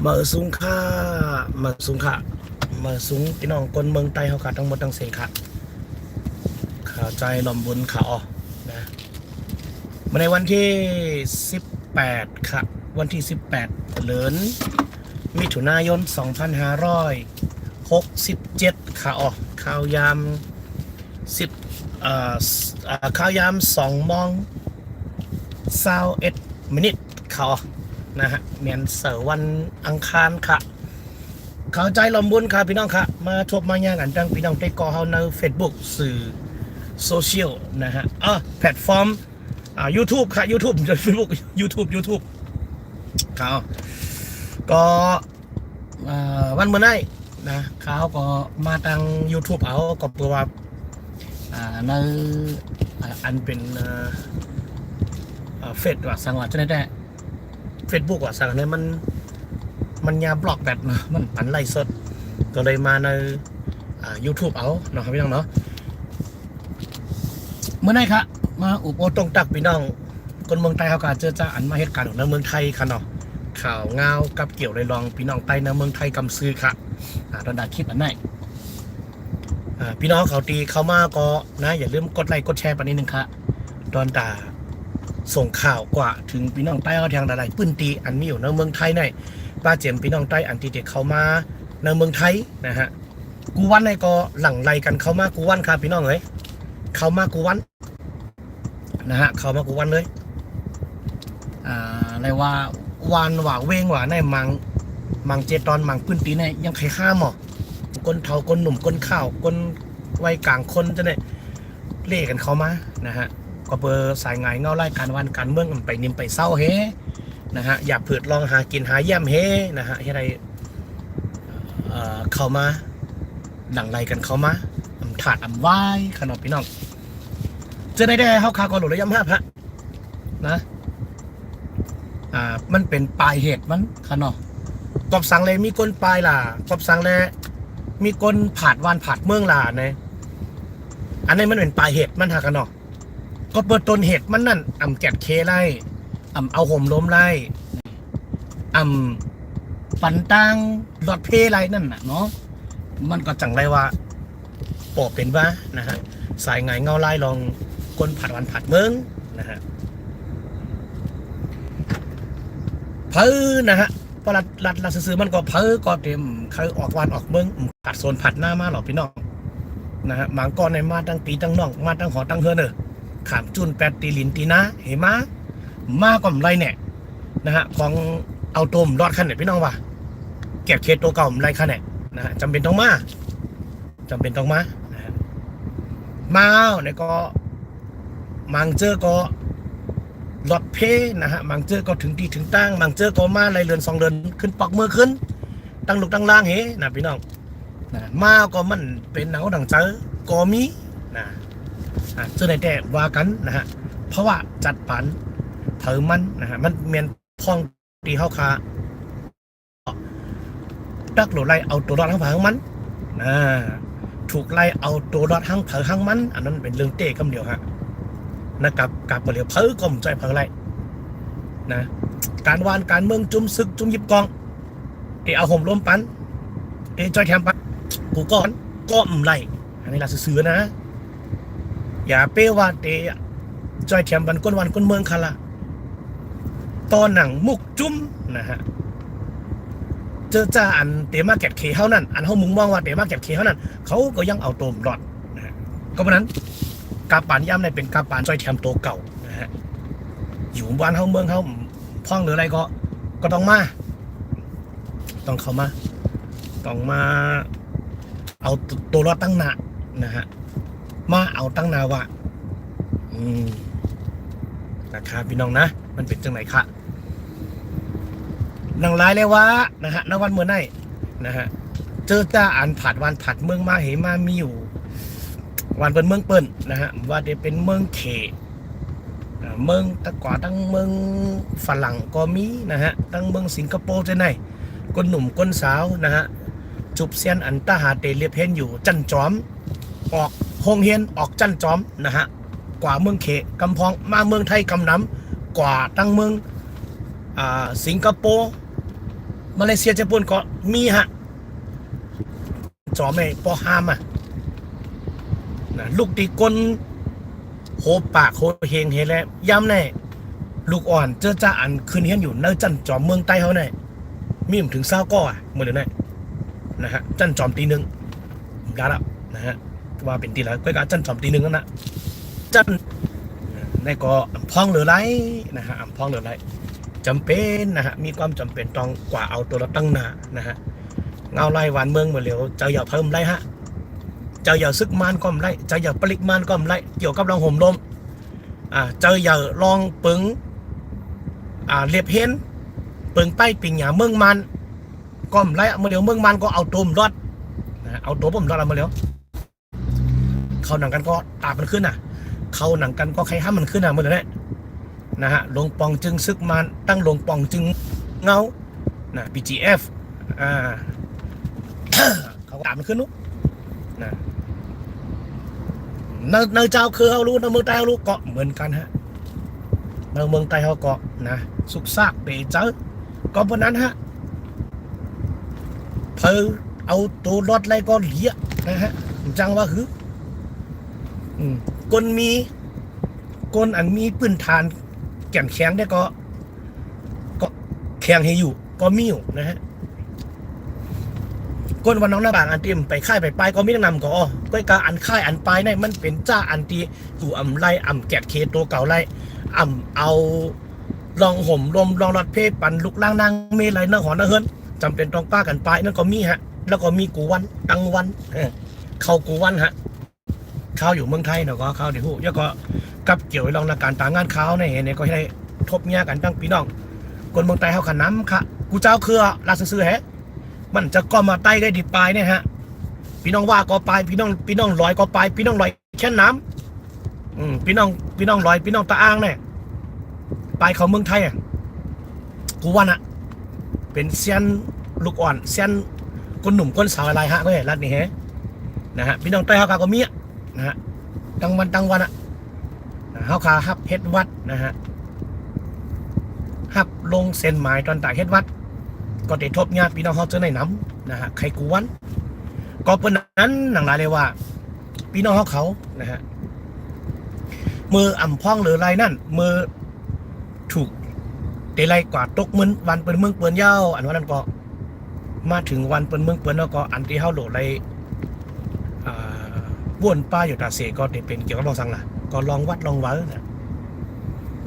มาสูงค่ามาสูงค่ามาสูงพี่น้องคนเมืองใต้เขาขาทั้งหมดทั้งเสียงค่ะข่าวใจหลอมบุญข่าวออกนะมาในวันที่18ค่ะวันที่18เดือนมิถุนายน2567ข่าวออกข่าวยาม10ข่าวยาม2:21ข่าวออกนะฮะเมียนเสาร์วันอังคารค่ะเข้าใจลมบุญค่ะพี่น้องค่ะมาชมมาย่างกันจังพี่น้องได้ก่อเฮาใน Facebook สื่อโซเชียลนะฮะแพลตฟอร์มYouTube ค่ะ YouTube Facebook YouTube เขาก็วันเมื่อไหร่นะเขาก็มาทาง YouTube เอาก็เพื่อว่าในอันเป็นเฟซว่าสังหวะจะได้เฟซบุ๊กว่าสั่งเนี่ยมันยาบล็อกแบบนะมันปั่นไล่สดก็เลยมาในYouTube เอาเนาะครับพี่น้องเนาะเมื่อไหร่ครับมาอุปโภคตรงตักพี่น้องคนเมืองไทยเขาก็เจอจ้าอันมาเหตุการณ์ของในเมืองไทยค่ะเนาะข่าวเงากับเกี่ยวเลยลองพี่น้องไต้ในเมืองไทยกำซื้อค่ะตอนดาคลิปอันไหนพี่น้องเขาตีเขามาก็นะอย่าลืมกดไลค์กดแชร์ไปนิดนึงค่ะตอนตาส่งข่าวกว่าถึงพี่น้องใต้เขาทางใดๆปื้นตีอันมีอยู่ในเมืองไทยในป้าเจียมพี่น้องใต้อันตีเด็กเขามาในเมืองไทยนะฮะกูวันในก็หลั่งไหลกันเขามากูวันครับพี่น้องเอ้ยเขามากูวันนะฮะเขามากูวันเลยอะไรว่าวานว่าเวงว่าในมังเจตอนมังปื้นตีในยังใครข้ามหรอคนเฒ่าคนหนุ่มคนข้าวคนวัยกลางคนจะเนี่ยเล่กันเขามานะฮะก็เบอร์สายงายเงาไล่การวันการเมืองไปนิ่มไปเศร้าเฮนะฮะอย่าผืดลองหากินหาแย่มเฮนะฮะให้ไรเข้ามาดังไรกันเข้ามาถาดไหว้ขนมพี่น้องเจอได้เขาคาก่อนหลุดระยำห้าพระนะมันเป็นปลายเหตุมันขนมกอบสังเลยมีก้นปลายล่ะกอบสังเลยมีก้นผาดวันผาดเมืองล่ะเนี่ยอันนี้มันเป็นปลายเหตุมันหากันเนาะก็เปิดต้นเหตุมันนั่นแกดเคไล่เอาห่มล้มไล่ปันตังหลอดเพไล่นั่นน่ะเนาะมันก็จังไรว่าปอบเป็นว่านะฮะสายไงเงาไล่ลองก้นผัดวันผัดเมืองนะฮะเพ้อนะฮะพอรัดซื้อมันก็เพ้อก็เต็มเขาออกวันออกเมืองผัดโซนผัดหน้ามาหรอพี่น้องนะฮะบางก้อนในมาตั้งตีตั้งน่องมาตั้งหอตั้งเฮือเนอขามจุนแปดตีลินตีนะเห็นมาก่อมไรเนี่ยนะฮะของเอาต้มรอดขั้นเนี่ยพี่น้องว่าเก็บเคสตัวเก่าไรขั้นเนี่ยนะฮะจำเป็นต้องมานะฮะมาเนี่ยก็มังเจอก็หลอดเพนะฮะมังเจอก็ถึงที่ถึงตั้งมังเจอก็มาไรเรือน2 เดือนขึ้นปอกมือขึ้นตั้งลูกตั้งล่างเฮนะพี่น้องนะมาก็มันเป็นหนังดังเจอก็มีนะเจอในแต่ว่ากันนะฮะเพราะว่าจัดปันเผอมันนะฮะมันเมียนพองตีเข้าคาดักหลุดไล่เอาตัวรอดทั้งเผอมันนะถูกไล่เอาตัวรอดทั้งเผอทั้งมันอันนั้นเป็นเรื่องเต้คำเดียวฮะนะกับเหลียวเผอกลมใจเผอไล่นะการวานการเมืองจุ่มซึกจุ่มยิบกองเตะเอาห่มล้มปันเตะจอยแถมปันกูก้อนก้มไล่อันนี้เราซื้อนะอย่าเป้ว่าเตะจอยแถมปันก้นวันก้นเมืองคาละตอนหนังมุกจุ้มนะฮะเจอจ้าอันเตะมาแกะเคเขานั่นอันเขามุงมองว่าเตะมาแกะเคเขานั่นเขาก็ยังเอาตัวรอดนะฮะก็เพราะนั้นกาปานย่ำในเป็นกาปานจอยแถมตัวเก่านะฮะอยู่บ้านเขาเมืองเขาพ่องหรืออะไรก็ต้องเข้ามาต้องมาเอาตัวรอดตั้งหนานะฮะมาเอาตั้งนาว่านะครับพี่น้องนะมันเป็นจังไหนคะนางร้ายเลยว่านะฮะณวันเมื่อไหร่นะฮะเจอจ้าอันผัดวันผัดเมืองมาเหมามีอยู่วันเป็นเมืองเปิ้นนะฮะว่าจะเป็นเมืองเขเมืองตะกว่าตั้งเมืองฝรั่งก็มีนะฮะตั้งเมืองสิงคโปร์จะไหนคนหนุ่มคนสาวนะฮะจุบเซียนอันตาหาเตเลียเพนอยู่จันจอมออกโฮงเฮียนออกจันจอมนะฮะกว่าเมืองเขกำพองมาเมืองไทยกำน้ำกว่าตั้งเมืองสิงคโปร์ มาเลเซียญี่ปุ่นก็มีฮะจอมในปอฮามอ่ะนะลูกตีก้นโหปากโหเฮงเฮแล้วย้ำแน่ลูกอ่อนเจ้าจ้าอันคืนเฮียนอยู่ในจันจอมเมืองใต้เขาเนี่ยมีถึงเศร้าก้อเมื่อเดือนนี้นะฮะจันจอมตีหนึ่งได้แล้วนะฮะว่าเป็นตีแล้วก็การจันจอมตีหนึ่งนั่นนะจันในก็อ่ำพองหรือไรนะฮะอ่ำพองหรือไรจำเป็นนะฮะมีความจำเป็นต้องกว่าเอาตัวเราตั้งหนานะฮะเงาไล่หวานเมืองมาเร็วเจ้าอย่าเพิ่มไรฮะเจ้าอย่าซึกมันก็ไม่ไรเจ้าอย่าปริกมันก็ไม่ไรเกี่ยวกับเราห่มลมเจ้าอย่าลองปึงเรียบเห็นปึงไปปิงหยาเมืองมันก็ไม่ไรเมื่อเร็วเมืองมันก็เอาตัวมรอดนะเอาตัวผมรอดมาเร็วเขาหนังกันก็ตามันขึ้นเขาหนังกันก็ใครห้ามมันขึ้นเมื่อเดือนนี้นะฮะลงปองจึงซึกมันตั้งลงปองจึงเงานะ BGF เขาตามมันขึ้นนุ๊กนะเนเจ้าคือเขารู้ในเมืองใต้เขารู้เกาะเหมือนกันฮะในเมืองใต้เขาเกาะนะสุกซากเปเจ้าก็เพราะนั้นฮะเพอเอาตัวรถอะไรก็เหลียนะฮะจังว่าคือคนมีคนอันมีปืนฐานแก่นแข็งได้ก็แข็งให้อยู่ก็มีอยู่นะฮะคนวันน้องหน้าบางอันเตรียมไปค่ายไปก็มีแนะนำก็การอันค่ายอันปลายเนี่ยมันเป็นจ้าอันตีอยู่อ่ำไล่อ่ำแกะเคตัวเก่าไล่อ่ำเอาลองห่มลมลองรถเพศปั่นลุกล่างนางเมลัยเนื้อหอเนื้อเฮิรนจำเป็นต้องป้ากันไปนั่นก็มีฮะแล้วก็มีกูวันตังวันเข้ากูวันฮะข้าวอยู่เมืองไทยเนาะก็ข้าวเดี๋ยวหูแล้วก็กับเกี่ยวกับลองการต่างงานข้าวเนี่ยก็ให้ทบเนี่ยกันตั้งพี่น้องคนเมืองใต้เขาขันน้ำค่ะกูเจ้าเครือลาซื้อแฮะมันจะก็มาใต้ได้ดีปลายเนี่ยฮะพี่น้องว่าก็ปลายพี่น้องลอยก็ปลายพี่น้องลอยแค่น้ำพี่น้องลอยพี่น้องตาอ้างเนี่ยปลายเขาเมืองไทยกูว่าน่ะเป็นเซียนลูกอ่อนเซียนคนหนุ่มคนสาวอะไรฮะก็เห็นรัดนี่ฮะนะฮะพี่น้องใต้เขาก็มีนะฮะตั้งวันเขาขาฮับเฮ็ดวัดนะฮะฮับลงเส้นหมายตอนตากเฮ็ดวัดก็ได้ทบญาติพี่น้องเขาเจอในน้ำนะฮะใครกูวันก็เป็นนั้นหนังลายเลยว่าพี่น้องเขานะฮะมืออ่ำพ่องหรือไรนั่นมือถูกเตะไรกว่าตกมึนวันเปิดเมืองเปิดเย้าอันว่านั้นก็มาถึงวันเปิดเมืองเปิดแล้วก็อันที่เขาโหลดไรบ้วนป้าอยู่ตาเสก็ได้เป็นเกี่ยวกับลองสังล่ะก็ลองวัดลองวานะ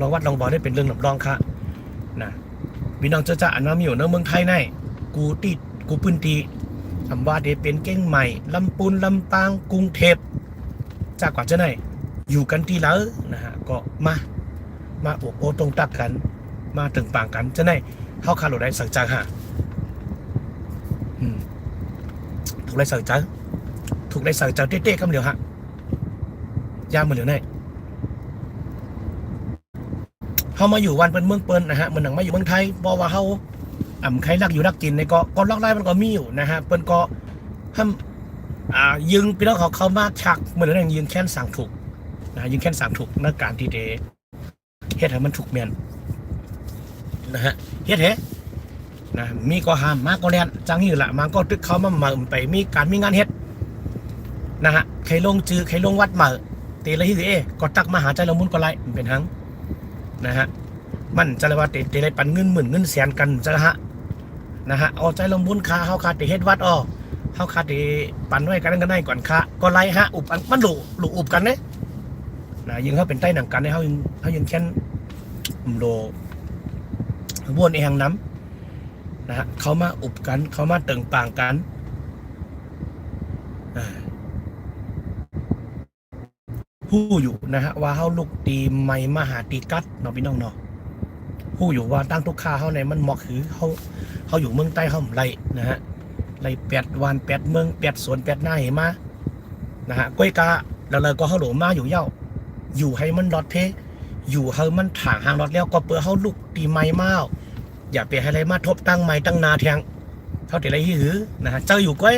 ลองวัดลองบอได้เป็นเรื่องลองค่ะนะพี่น้องจะอันว่ามีอยู่ในเมืองไทยในกูพื้นตีคำว่าได้เป็นเก้งใหม่ลำปูนลำปางกรุงเทพจากกว่าจะไหนอยู่กันที่แล้วนะฮะก็มาโอตรงตักกันมาถึงปางกันจะไหนเข้าคาโหลได้สั่งจางฮะถูกได้สั่งจางเต้ๆคำเดียวฮะยามมือเหลียวไหนเขามาอยู่วันเป็นเมืองเปิ้ลนะฮะเหมือนหนังมาอยู่เมืองไทยบอกว่าเขาใครรักอยู่รักกินในก็ล็อกไล่มันก็มีอยู่นะฮะเปิ้ลก็ห้ามยึงพี่น้องเขามาชักเหมือนนั่นยึงแค้นสั่งถูกนะยึงแค้นสั่งถูกในการที่เดเฮ็ดให้มันถูกเมียนนะฮะเฮ็ดนะมีก็ห้ามมากก็แลนจังอยู่ละมันก็ตึกเขามาไปมีงานเฮ็ดนะฮะใครลงจือใครลงวัดมาตีอะไรที่ก็ตักมาหาใจละมุนก็ไล่เป็นทั้งนะฮะมันจะเรียกว่าเตะอะไรปันเงินหมื่นเงินแสนกันจะนะฮะเอาใจลงบุญคาเขาคาเตะเฮ็ดวัดเขาคาเตะปันไว้กันได้ก่อนคาก็ไล่ฮะอุบมันหลุอุบกันเนี่ยนะยิงเขาเป็นใต้หนังกันเนี่ยเขายิงแค่นโลบ้วนเองน้ำนะฮะเขามาอุบกันเขามาตึงปางกันผู้อยู่นะฮะว่าเขาลูกตีไม่มาหาตีกัดเนาะพี่น้องเนาะผู้อยู่ว่าตั้งทุกข้าเขาในมันเหมาะคือเขาอยู่เมืองใต้เขาไรนะฮะไร8 วัน8 เมือง8 สวน8 หน้าเหมานะฮะก้อยกาแล้วเลยก็เขาหลงมาอยู่เย้าอยู่ให้มันรอดเพอยู่ให้มันถ่างหางรอดแล้วก็เปิดเขาลูกตีไม่มาอย่าไปให้อะไรมาทบตั้งไม่ตั้งนาแทงเขาแต่ไรหือนะฮะเจ้าอยู่ก้อย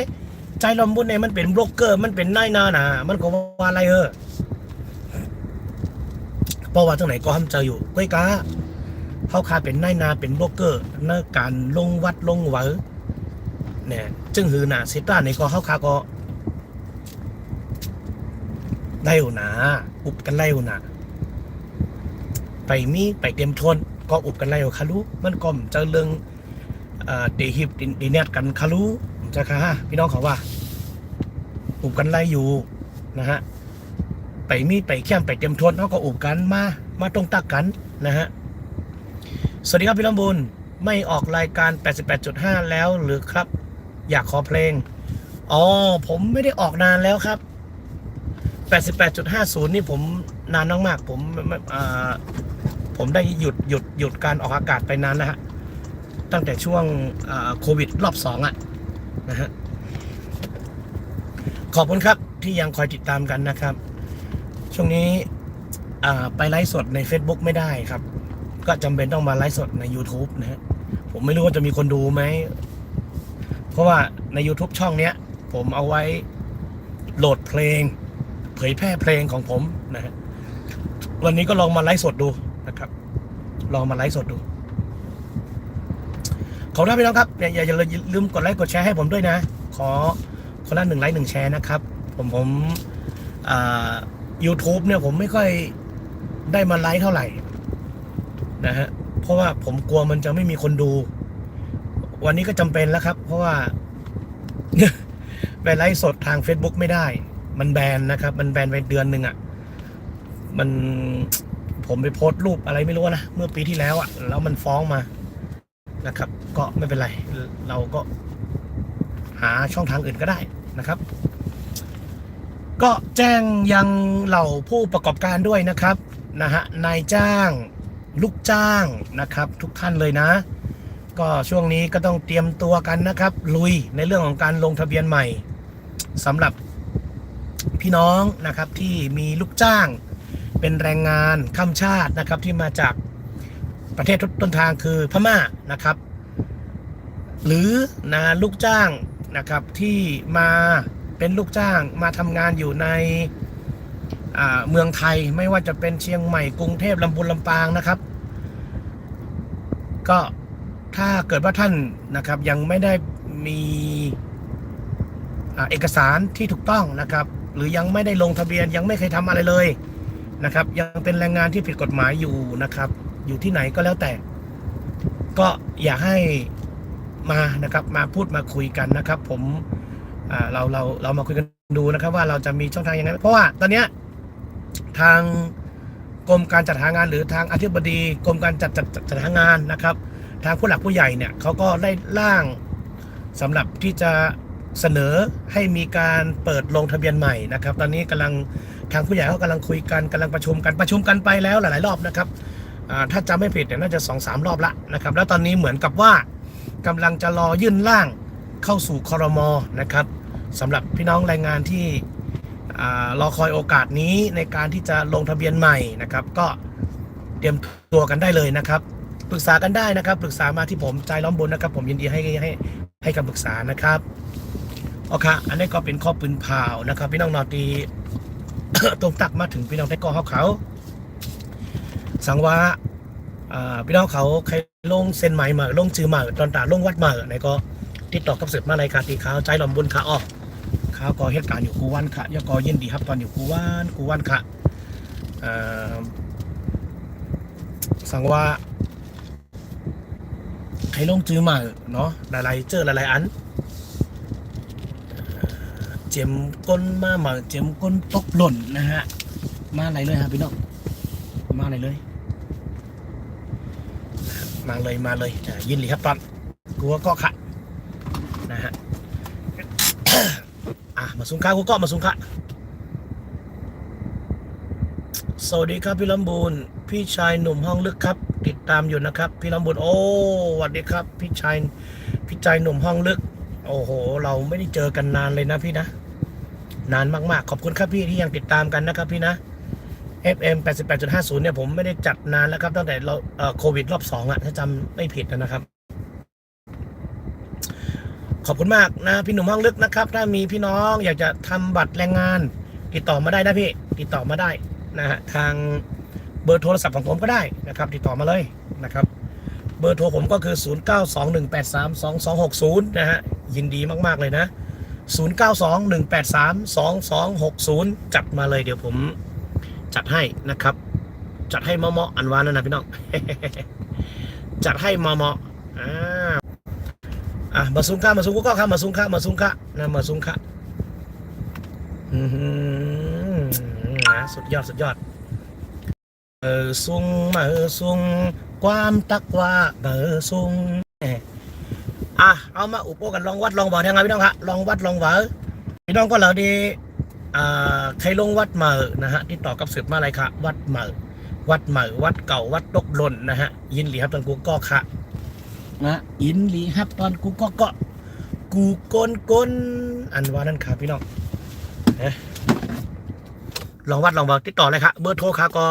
ใจลมบุญเนี่ยมันเป็นโบรกเกอร์มันเป็นนายนานะมันก็ว่าอะไรเพราะว่าตรงไหนก็ทำเจออยู่ก้อยกา เขาคาเป็นนายนาเป็นโบรกเกอร์ในการลงวัดลงเหวอเนี่ยจึงหือหนาเซต้าในก็เขาคาก็ไล่หัวหนาอุบกันไล่หัวหนาไปมีไปเตรียมทนก็อุบกันไล่หัวคารุมันก็เจอเรื่องเดฮิบดีเนตกันคารุจะค่ะพี่น้องเขาว่าอุบกันไล่อยู่นะฮะไปมีไปแค้มไปเตรียมทนเขาก็อุบกันมาตรงตักกันนะฮะสวัสดีครับพี่ลำบุญไม่ออกรายการ 88.5 แล้วหรือครับอยากขอเพลงอ๋อผมไม่ได้ออกนานแล้วครับ 88.50 นี่ผมนานมากๆผมได้หยุดการออกอากาศไปนานนะฮะตั้งแต่ช่วงโควิดรอบ2นะฮะขอบคุณครับที่ยังคอยติดตามกันนะครับช่วงนี้ไปไลฟ์สดใน Facebook ไม่ได้ครับก็จำเป็นต้องมาไลฟ์สดใน YouTube นะฮะผมไม่รู้ว่าจะมีคนดูไหมเพราะว่าใน YouTube ช่องเนี้ยผมเอาไว้โหลดเพลงเผยแพร่เพลงของผมนะฮะวันนี้ก็ลองมาไลฟ์สดดูนะครับลองมาไลฟ์สดดูขอบคุณพี่น้องครับอย่าลืมกดไลค์กดแชร์ให้ผมด้วยนะขอคนละ1 ไลค์ 1 แชร์นะครับผมYouTube เนี่ยผมไม่ค่อยได้มาไลฟ์เท่าไหร่นะฮะเพราะว่าผมกลัวมันจะไม่มีคนดู วันนี้ก็จำเป็นแล้วครับเพราะว่า ไปไลฟ์สดทาง Facebook ไม่ได้มันแบนนะครับมันแบนไปเดือนหนึ่งมันผมไปโพสต์รูปอะไรไม่รู้นะเมื่อปีที่แล้วแล้วมันฟ้องมานะครับก็ไม่เป็นไรเราก็หาช่องทางอื่นก็ได้นะครับก็แจ้งยังเหล่าผู้ประกอบการด้วยนะครับนะฮะนายจ้างลูกจ้างนะครับทุกท่านเลยนะก็ช่วงนี้ก็ต้องเตรียมตัวกันนะครับลุยในเรื่องของการลงทะเบียนใหม่สำหรับพี่น้องนะครับที่มีลูกจ้างเป็นแรงงานข้ามชาตินะครับที่มาจากประเทศต้นทางคือพม่านะครับหรือนะลูกจ้างนะครับที่มาเป็นลูกจ้างมาทำงานอยู่ในเมืองไทยไม่ว่าจะเป็นเชียงใหม่กรุงเทพลำพูนลำปางนะครับก็ถ้าเกิดว่าท่านนะครับยังไม่ได้มีเอกสารที่ถูกต้องนะครับหรือยังไม่ได้ลงทะเบียนยังไม่เคยทำอะไรเลยนะครับยังเป็นแรงงานที่ผิดกฎหมายอยู่นะครับอยู่ที่ไหนก็แล้วแต่ก็อยากให้มานะครับมาพูดมาคุยกันนะครับผมเรามาคุยกันดูนะครับว่าเราจะมีช่องทางยังไงเพราะว่าตอนนี้ทางกรมการจัดหางานหรือทางอธิบดีกรมการจัดหางานนะครับทางผู้หลักผู้ใหญ่เนี่ยเขาก็ได้ร่างสำหรับที่จะเสนอให้มีการเปิดลงทะเบียนใหม่นะครับตอนนี้กำลังทางผู้ใหญ่เขากำลังคุยกันกำลังประชุมกันไปแล้วหลายๆรอบนะครับถ้าจำไม่ผิดเนี่ยน่าจะ 2-3 รอบละนะครับแล้วตอนนี้เหมือนกับว่ากำลังจะรอยื่นร่างเข้าสู่ครม.นะครับสำหรับพี่น้องแรงงานที่รอคอยโอกาสนี้ในการที่จะลงทะเบียนใหม่นะครับก็เตรียมตัวกันได้เลยนะครับปรึกษากันได้นะครับปรึกษามาที่ผมใจล้อมบุญนะครับผมยินดีให้คำปรึกษานะครับโอเคอันนี้ก็เป็นข้อปืนเผานะครับพี่น้องนอตี ตรงตักมาถึงพี่น้องไทยกอเขาสังว่าพี่น้องเขาใครลงเซ็นใหม่มาลงชื่อมาตอนตาลงวัดมาไหนก็ติดต่อกับสืบมาในการตีขาวใจล้อมบุญค่ะอ้อข้าวก็เหตุการณ์อยู่กูวันค่ะยกอยินดีครับตอนอยู่กูวันค่ะสั่งว่าใครลงจื้อมาเนาะหลายๆเจอหลายๆอันเจียมก้นมาเจียมก้นตกหล่นนะฮะมาอะไรเลยครับพี่น้องมาอะไรเลยมาเลยยินดีครับตอนกูก็ค่ะนะฮะ มาสุงค่ากูก็มาสุงค่าสวัสดีครับพี่ลำบูนพี่ชายหนุ่มห้องลึกครับติดตามอยู่นะครับพี่ลำบูนโอ้สวัสดีครับพี่ชายหนุ่มห้องลึกโอ้โหเราไม่ได้เจอกันนานเลยนะพี่นะนานมากๆขอบคุณครับพี่ที่ยังติดตามกันนะครับพี่นะ FM 88.50เนี่ยผมไม่ได้จัดนานแล้วครับตั้งแต่เราโควิดรอบ2ถ้าจำไม่ผิดนะครับขอบคุณมากนะพี่หนุ่มห้องลึกนะครับถ้ามีพี่น้องอยากจะทำบัตรแรงงานติดต่อมาได้นะพี่ติดต่อมาได้นะฮะทางเบอร์โทรศัพท์ของผมก็ได้นะครับติดต่อมาเลย นะครับ เบอร์โทรผมก็คือ 0921832260 นะฮะยินดีมากๆเลยนะ 0921832260 จัดมาเลยเดี๋ยวผมจัดให้นะครับ จัดให้เหมาะๆอันวานั่นนะพี่น้อง จัดให้เหมาะๆมาซุ้งค่ามาซุ้งก็ครับมาซุ้งค่ามาซุ้งค่านะมาซุ้งค่านะสุดยอดสุดยอดซุ้งมาซุ้งความตักว่าเบอร์ซุ้งเอามาอุปโภคกันลองวัดลองบอกยังไงพี่น้องครับลองวัดลองเบอร์พี่น้องก็เหล่าดีใครลงวัดมานะฮะที่ต่อกับสืบมาอะไรคะวัดมาวัดใหม่วัดเก่าวัดตกหล่นนะฮะยินหลีครับตอนกูก็ค่ะนะยินหลีครับตอนกูก็กูก้นอันว่านั่นครับพี่น้องลองวัดลองบอกติดต่อเลยครับเบอร์โทรค่ะก็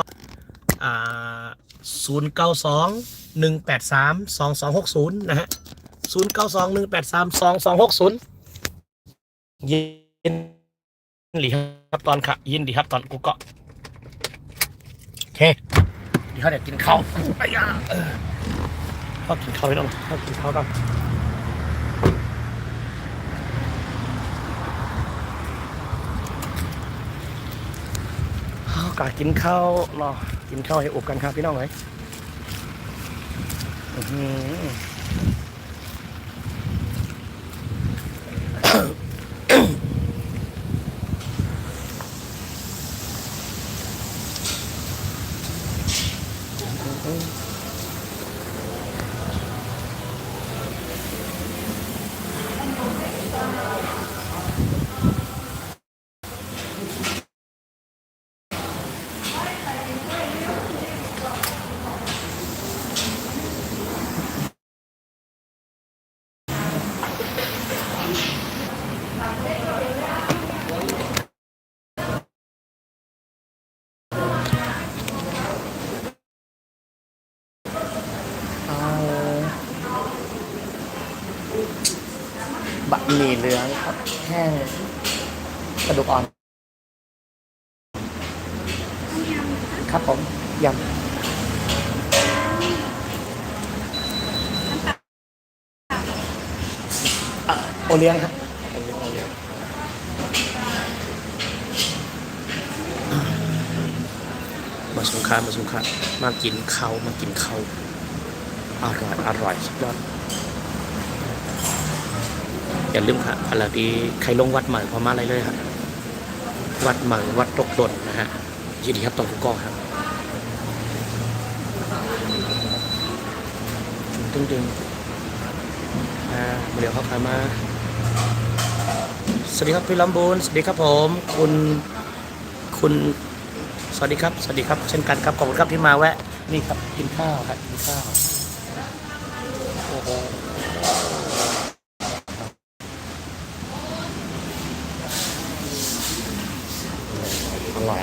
0921832260นะฮะ0921832260ยินหลีครับตอนค่ะยินหลีครับตอนกูก็โอเคเดี๋ยวกินข้าวไปข้าวกินข้าวไม่ต้องข้าวกินข้าวต้องกะกินข้าวรอกินข้าวให้อบกันครับพี่น้องเลยบะหมี่เหลืองครับแห้งกระดูกอ่อนครับผมยำโอเลี้ยงครับโอเลี้ยงมาสุขามากินข้าวอร่อยสุดยอดอย่าลืมค่ะอะไรดีใครลงวัดใหม่พอมาอะไรเลยครับวัดใหม่วัดตกหล่นนะฮะยินดีครับตอนทุกกองครับตึงเดี๋ยวเขาพามาสวัสดีครับพี่ลำบูนสวัสดีครับผมคุณสวัสดีครับเช่นกันครับขอบคุณครับที่มาแวะนี่ครับกินข้าวครับกินข้าวโอ้โห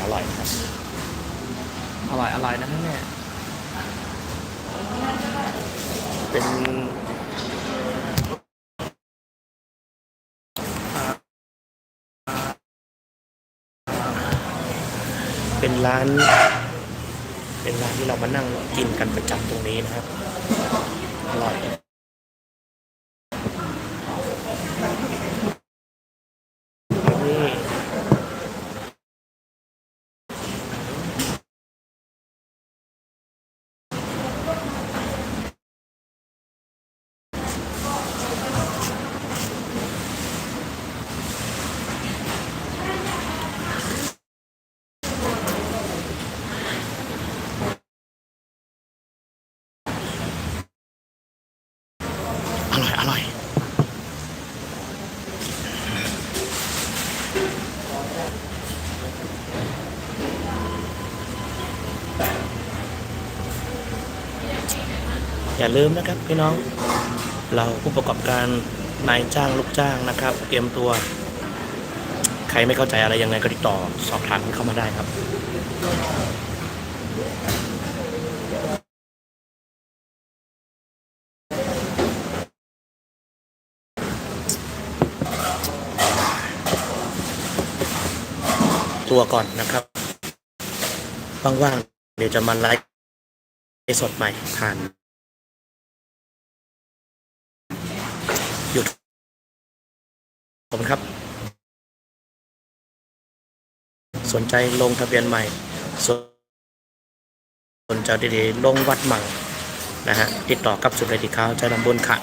อร่อยครับอร่อยนะเนี่ยเป็นร้านที่เรามานั่งกินกันประจำตรงนี้นะครับอร่อยนี่อร่อยอย่าลืมนะครับพี่น้องเราผู้ประกอบการนายจ้างลูกจ้างนะครับเตรียมตัวใครไม่เข้าใจอะไรยังไงก็ติดต่อสอบถามเข้ามาได้ครับตัวก่อนนะครับว่างๆเดี๋ยวจะมาไลฟ์ สดใหม่ผ่านยูทูบขอบคุณครับสนใจลงทะเบียนใหม่สนใจดีๆลงวัดใหม่นะฮะติดต่อกับสุดเลยที่เขาใจลำบุญค่ะ